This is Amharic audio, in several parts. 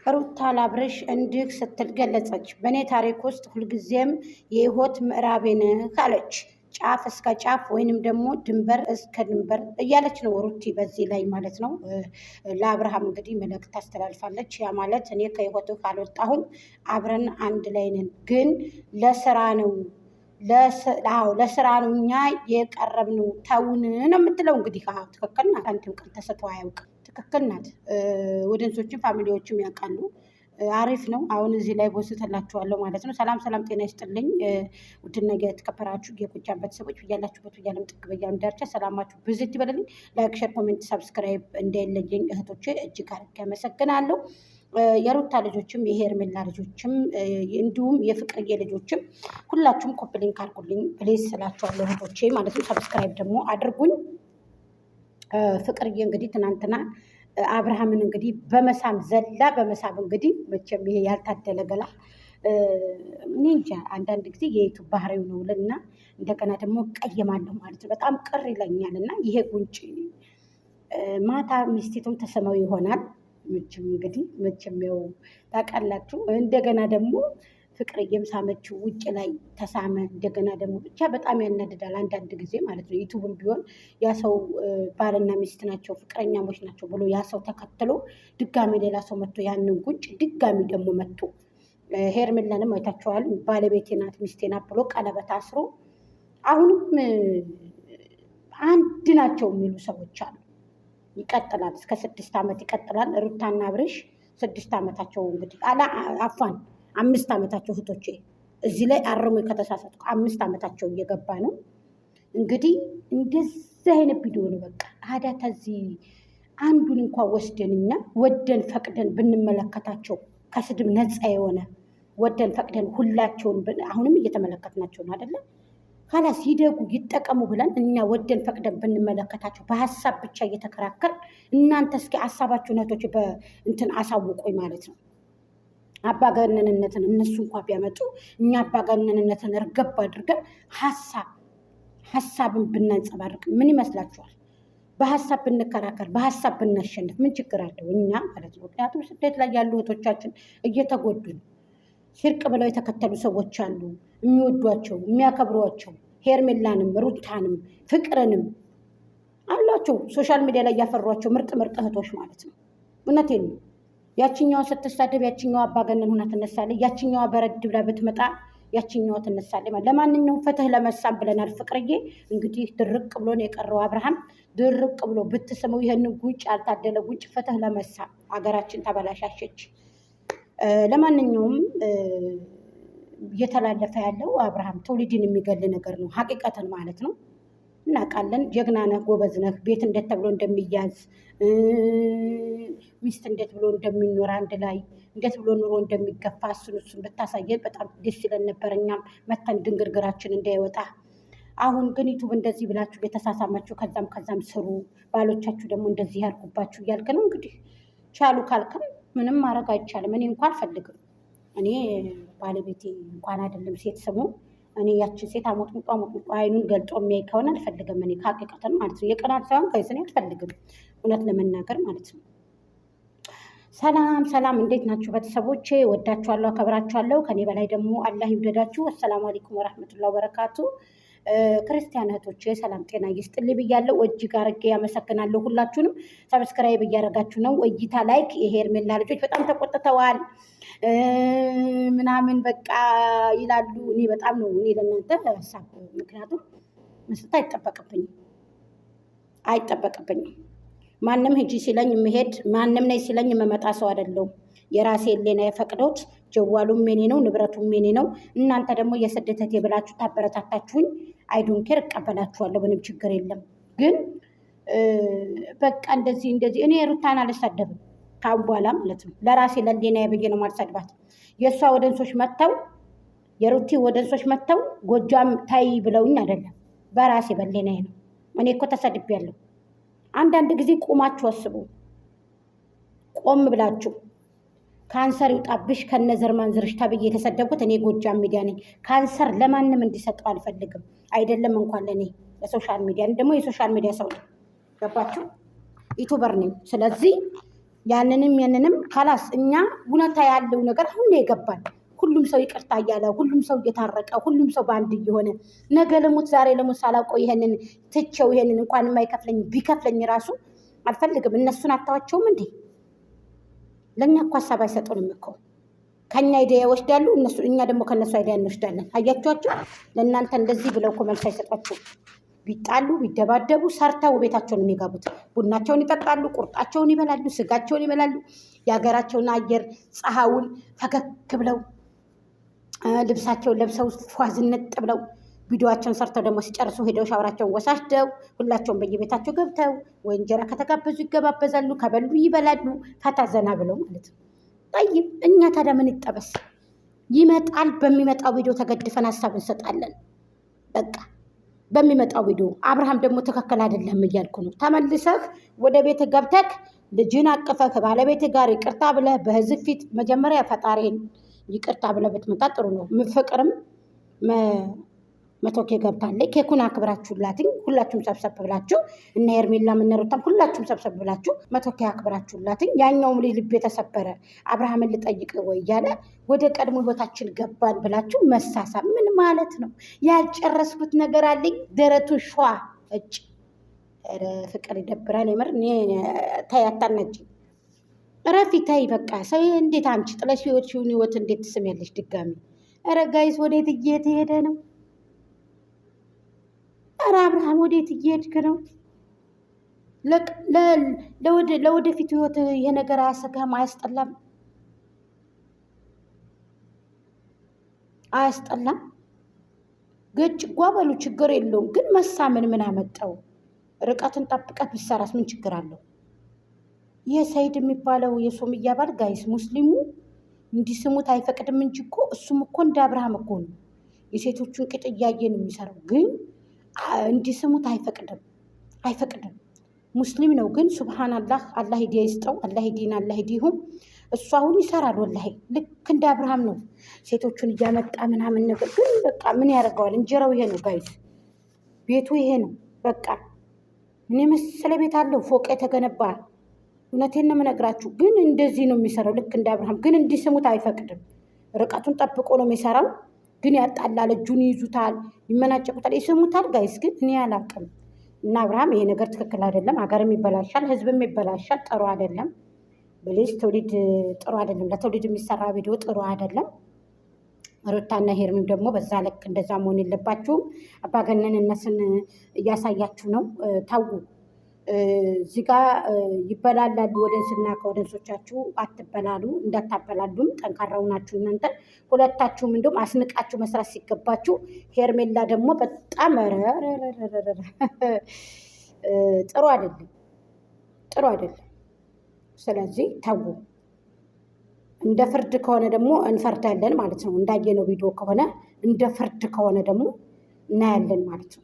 ሩታ ለአብርሽ እንዲህ ስትል ገለጸች። በእኔ ታሪክ ውስጥ ሁልጊዜም የህይወት ምዕራቤ ነህ አለች። ጫፍ እስከ ጫፍ ወይንም ደግሞ ድንበር እስከ ድንበር እያለች ነው ሩቲ በዚህ ላይ ማለት ነው። ለአብርሃም እንግዲህ መልእክት ታስተላልፋለች። ያ ማለት እኔ ከህይወትህ ካልወጣሁም አብረን አንድ ላይ ነን፣ ግን ለስራ ነው ለስራ ነው እኛ የቀረብነው ተውን ነው የምትለው። እንግዲህ ትክክል ናት። አንድም ቀን ተሰጥቶ አያውቅም። ትክክል ናት። ወደንሶችም ፋሚሊዎችም ያውቃሉ። አሪፍ ነው። አሁን እዚህ ላይ ቦስተላችኋለሁ ማለት ነው። ሰላም ሰላም፣ ጤና ይስጥልኝ ውድና የተከበራችሁ የጎጃም ቤተሰቦች ብያላችሁበት ብያለም ጥግ በያለም ዳርቻ ሰላማችሁ ብዝት ይበልልኝ። ላይክ፣ ሼር፣ ኮሜንት፣ ሰብስክራይብ እንዳይለየኝ እህቶቼ እጅግ አድርጌ አመሰግናለሁ። የሩታ ልጆችም የሄርሜላ ልጆችም እንዲሁም የፍቅርዬ ልጆችም ሁላችሁም ኮፕሊንክ አድርጉልኝ ፕሌስ ስላችኋለሁ እህቶቼ ማለት ነው። ሰብስክራይብ ደግሞ አድርጉኝ። ፍቅርዬ እንግዲህ ትናንትና አብርሃምን እንግዲህ በመሳም ዘላ በመሳም እንግዲህ መቼም ይሄ ያልታደለ ገላ እኔ እንጃ አንዳንድ ጊዜ የዩቱብ ባህሪው ነው ልና እንደገና ደግሞ ቀየማለሁ ማለት ነው። በጣም ቅር ይለኛል እና ይሄ ጉንጭ ማታ ሚስቴቱም ተሰማው ይሆናል መቼም እንግዲህ መቼም ያው ታውቃላችሁ። እንደገና ደግሞ ፍቅርዬም ሳመችው ውጭ ላይ ተሳመ። እንደገና ደግሞ ብቻ በጣም ያናድዳል አንዳንድ ጊዜ ማለት ነው። ዩቱብም ቢሆን ያ ሰው ባልና ሚስት ናቸው ፍቅረኛሞች ናቸው ብሎ ያ ሰው ተከትሎ ድጋሚ ሌላ ሰው መጥቶ ያንን ጉንጭ ድጋሚ ደግሞ መጥቶ ሄርሜላንም አይታችኋል። ባለቤቴ ናት ሚስቴ ናት ብሎ ቀለበት አስሮ አሁንም አንድ ናቸው የሚሉ ሰዎች አሉ። ይቀጥላል እስከ 6 ዓመት ይቀጥላል። ሩታና አብርሽ 6 ዓመታቸው እንግዲህ አፋን 5 ዓመታቸው እህቶቼ እዚህ ላይ አርሙ ከተሳሳትኩ 5 ዓመታቸው እየገባ ነው። እንግዲህ እንደዚህ አይነት ቪዲዮ ነው በቃ አዳ ተዚህ አንዱን እንኳን ወስደንኛ ወደን ፈቅደን ብንመለከታቸው ከስድብ ነፃ የሆነ ወደን ፈቅደን ሁላቸውን አሁንም እየተመለከትናቸው ነው አይደለም። ካላስ ይደጉ ይጠቀሙ ብለን እኛ ወደን ፈቅደን ብንመለከታቸው በሀሳብ ብቻ እየተከራከር እናንተ እስኪ ሀሳባችሁ ነቶች በእንትን አሳውቆኝ ማለት ነው። አባገነንነትን እነሱ እንኳ ቢያመጡ እኛ አባገነንነትን እርገብ አድርገን ሀሳብን ብናንጸባርቅ ምን ይመስላችኋል? በሀሳብ ብንከራከር በሀሳብ ብናሸንፍ ምን ችግር አለው? እኛ ማለት ነው። ምክንያቱም ስደት ላይ ያሉ እህቶቻችን እየተጎዱ ነው። ሽርቅ ብለው የተከተሉ ሰዎች አሉ፣ የሚወዷቸው የሚያከብሯቸው፣ ሄርሜላንም ሩታንም ፍቅርንም አሏቸው። ሶሻል ሚዲያ ላይ ያፈሯቸው ምርጥ ምርጥ እህቶች ማለት ነው። እውነቴን ነው። ያችኛዋ ስትሳደብ ያችኛዋ አባገነን ሆና ትነሳለች። ያችኛዋ በረድ ብላ ብትመጣ ያችኛዋ ትነሳለች። ለማንኛውም ፍትህ ለመሳም ብለናል። ፍቅርዬ እንግዲህ ድርቅ ብሎ ነው የቀረው። አብርሃም ድርቅ ብሎ ብትስመው ይህንን ጉንጭ ያልታደለ ጉንጭ ፍትህ ለመሳም አገራችን ተበላሻሸች። ለማንኛውም እየተላለፈ ያለው አብርሃም ትውልድን የሚገል ነገር ነው። ሀቂቀትን ማለት ነው። እናውቃለን። ጀግና ነህ፣ ጎበዝ ነህ። ቤት እንዴት ተብሎ እንደሚያዝ ሚስት እንዴት ብሎ እንደሚኖር አንድ ላይ እንዴት ብሎ ኑሮ እንደሚገፋ እሱን ብታሳየን በጣም ደስ ይለን ነበር። እኛም መተን ድንግርግራችን እንዳይወጣ። አሁን ግን ዩቱብ እንደዚህ ብላችሁ የተሳሳማችሁ ከዛም ስሩ፣ ባሎቻችሁ ደግሞ እንደዚህ ያርጉባችሁ እያልክ ነው እንግዲህ። ቻሉ ካልክም ምንም ማድረግ አይቻልም። እኔ እንኳን አልፈልግም። እኔ ባለቤቴ እንኳን አይደለም ሴት ስሙ እኔ ያችን ሴት አሞጥሙጦ አይኑን ገልጦ የሚያይ ከሆነ አልፈልግም። እኔ ከሀቂቀትን ማለት ነው። የቅናት ሳይሆን ከይስኔ አልፈልግም እውነት ለመናገር ማለት ነው። ሰላም ሰላም፣ እንዴት ናችሁ ቤተሰቦቼ? ወዳችኋለሁ፣ አከብራችኋለሁ። ከኔ በላይ ደግሞ አላህ ይውደዳችሁ። አሰላሙ አለይኩም ወራህመቱላሂ ወበረካቱ። ክርስቲያን እህቶቼ ሰላም ጤና ይስጥልኝ ብያለሁ። እጅግ አድርጌ ያመሰግናለሁ። ሁላችሁንም ሰብስክራይብ እያደረጋችሁ ነው። እይታ ላይክ። የሄርሜላ ልጆች በጣም ተቆጥተዋል ምናምን በቃ ይላሉ። እኔ በጣም ነው እኔ ለእናንተ ሀሳብ ምክንያቱም መስጠት አይጠበቅብኝም። ማንም ሂጂ ሲለኝ የምሄድ ማንም ነይ ሲለኝ የምመጣ ሰው አይደለሁም። የራሴ ሌና የፈቅዶት ጀዋሉም ሜኔ ነው ንብረቱም ሜኔ ነው። እናንተ ደግሞ የስደተት የብላችሁ ታበረታታችሁኝ አይዶንኬር እቀበላችኋለሁ። ምንም ችግር የለም። ግን በቃ እንደዚህ እኔ ሩታን አልሳደብም ካሁን በኋላ ማለት ነው። ለራሴ ለሌና የብዬ ነው ማልሰድባት። የእሷ ወደንሶች መጥተው የሩቲ ወደንሶች መጥተው ጎጃም ታይ ብለውኝ አይደለም፣ በራሴ በሌናዬ ነው። እኔ እኮ ተሰድቤያለሁ። አንዳንድ ጊዜ ቁማችሁ አስቡ። ቆም ብላችሁ ካንሰር ይውጣብሽ ከነዘር ማንዘርሽ ተብዬ የተሰደብኩት እኔ ጎጃም ሚዲያ ነኝ። ካንሰር ለማንም እንዲሰጠው አልፈልግም። አይደለም እንኳን ለእኔ ለሶሻል ሚዲያ ደግሞ የሶሻል ሚዲያ ሰው ገባችሁ? ዩቱበር ነኝ። ስለዚህ ያንንም ካላስ እኛ እውነታ ያለው ነገር አሁን ነው የገባን። ሁሉም ሰው ይቅርታ እያለ ሁሉም ሰው እየታረቀ ሁሉም ሰው በአንድ እየሆነ ነገ ለሞት ዛሬ ለሞት ሳላውቀው ይሄንን ትቼው ይሄንን እንኳን የማይከፍለኝ ቢከፍለኝ ራሱ አልፈልግም። እነሱን አታዋቸውም እንዴ? ለእኛ እኮ ሀሳብ አይሰጡንም እኮ ከኛ አይዲያ ይወስዳሉ እነሱ፣ እኛ ደግሞ ከነሱ አይዲያ እንወስዳለን። አያችኋቸው? ለእናንተ እንደዚህ ብለው እኮ መልስ አይሰጧችሁም። ቢጣሉ ቢደባደቡ ሰርተው ቤታቸውን የሚገቡት ቡናቸውን ይጠጣሉ፣ ቁርጣቸውን ይበላሉ፣ ስጋቸውን ይበላሉ። የሀገራቸውን አየር ፀሐዩን ፈገግ ብለው ልብሳቸውን ለብሰው ፏዝነጥ ብለው ቪዲዮቸውን ሰርተው ደግሞ ሲጨርሱ ሄደው ሻወራቸውን ወሳደው ሁላቸውን በየቤታቸው ገብተው ወይ እንጀራ ከተጋበዙ ይገባበዛሉ፣ ከበሉ ይበላሉ፣ ፈታ ዘና ብለው ማለት ነው። ጠይብ እኛ ታዲያ ምን ይጠበስ? ይመጣል። በሚመጣው ቪዲዮ ተገድፈን ሀሳብ እንሰጣለን። በቃ በሚመጣው ቪዲዮ አብርሃም ደግሞ ትክክል አይደለም እያልኩ ነው። ተመልሰህ ወደ ቤት ገብተህ ልጅን አቅፈህ ከባለቤት ጋር ይቅርታ ብለህ በህዝብ ፊት መጀመሪያ ፈጣሪን ይቅርታ ብለህ ብትመጣ ጥሩ ነው። ፍቅርም መቶኬ ገብታለች። ኬኩን አክብራችሁላትኝ ሁላችሁም ሰብሰብ ብላችሁ እነ ሄርሜላም እነ ሩታም ሁላችሁም ሰብሰብ ብላችሁ መቶኬ አክብራችሁላትኝ። ያኛውም ልብ የተሰበረ አብርሃምን ልጠይቅ ወይ እያለ ወደ ቀድሞ ህይወታችን ገባን ብላችሁ መሳሳብ ምን ማለት ነው? ያልጨረስኩት ነገር አለኝ። ደረቱ ሸዋ እጭ ፍቅር ይደብራል። የምር ተይ አታናጅ፣ ረፊ ተይ በቃ። ሰው እንዴት አንቺ ጥለሽ ህይወትሽውን ህይወት እንዴት ትስሚያለሽ ድጋሚ? ኧረ ጋይስ ወዴት እየተሄደ ነው? ኧረ አብርሃም ወዴት እየሄድክ ነው? ለወደፊት ህይወት ይሄ ነገር አያሰጋም? አያስጠላም? አያስጠላም? ገጭ ጓበሉ ችግር የለውም ግን መሳምን ምን አመጣው? ርቀትን ጠብቀህ ብትሰራስ ምን ችግር አለው? ይህ ሰይድ የሚባለው የሶምያ ባል ጋይስ ሙስሊሙ እንዲስሙት አይፈቅድም እንጂ እኮ እሱም እኮ እንደ አብርሃም እኮ ነው። የሴቶቹን ቅጥ እያየ ነው የሚሰራው ግን እንዲስሙት አይፈቅድም። ሙስሊም ነው ግን ሱብሃንአላህ፣ አላህ ሂዳያ ይስጠው፣ አላህ ሂዲና፣ አላህ ሂዲሁም። እሱ አሁን ይሰራል ወላሂ ልክ እንደ አብርሃም ነው። ሴቶቹን እያመጣ ምናምን ነገር ግን በቃ ምን ያደርገዋል? እንጀራው ይሄ ነው ጋይስ፣ ቤቱ ይሄ ነው በቃ። ምን የመሰለ ቤት አለው ፎቅ የተገነባ። እውነቴን ነው የምነግራችሁ። ግን እንደዚህ ነው የሚሰራው ልክ እንደ አብርሃም። ግን እንዲስሙት አይፈቅድም። ርቀቱን ጠብቆ ነው የሚሰራው። ግን ያጣላል፣ እጁን ይይዙታል፣ ይመናጨቁታል፣ ይስሙታል። ጋይስ ግን እኔ አላቅም። እና አብርሃም ይሄ ነገር ትክክል አይደለም። ሀገርም ይበላሻል፣ ህዝብም ይበላሻል። ጥሩ አይደለም። ብሌስ ትውልድ ጥሩ አይደለም። ለትውልድ የሚሰራ ቪዲዮ ጥሩ አይደለም። ሩታና ሄርሚም ደግሞ በዛ ልክ እንደዛ መሆን የለባችሁም። አባገነንነትን እያሳያችሁ ነው። ታው እዚህ ጋ ይበላላሉ። ወደንስና ከወደንሶቻችሁ አትበላሉ፣ እንዳታበላሉም ጠንካራው ናችሁ እናንተ ሁለታችሁም። እንዲሁም አስንቃችሁ መስራት ሲገባችሁ፣ ሄርሜላ ደግሞ በጣም ጥሩ አይደለም። ስለዚህ ተው። እንደ ፍርድ ከሆነ ደግሞ እንፈርዳለን ማለት ነው። እንዳየነው ቪዲዮ ከሆነ እንደ ፍርድ ከሆነ ደግሞ እናያለን ማለት ነው።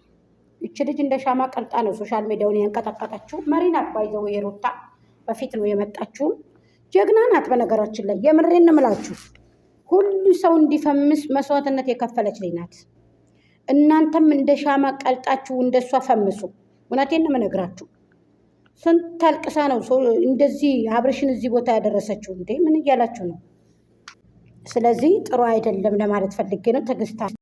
ይቺ ልጅ እንደ ሻማ ቀልጣ ነው ሶሻል ሚዲያውን ያንቀጠቀጠችው። መሪ ናት ባይዘው የሩታ በፊት ነው የመጣችውም ጀግና ናት። በነገራችን ላይ የምሬን ነው የምላችሁ፣ ሁሉ ሰው እንዲፈምስ መስዋዕትነት የከፈለች ልጅ ናት። እናንተም እንደ ሻማ ቀልጣችሁ እንደሷ ፈምሱ። እውነቴን ነው የምነግራችሁ። ስንት አልቅሳ ነው እንደዚህ አብርሽን እዚህ ቦታ ያደረሰችው። እንዴ ምን እያላችሁ ነው? ስለዚህ ጥሩ አይደለም ለማለት ፈልጌ ነው። ትዕግስት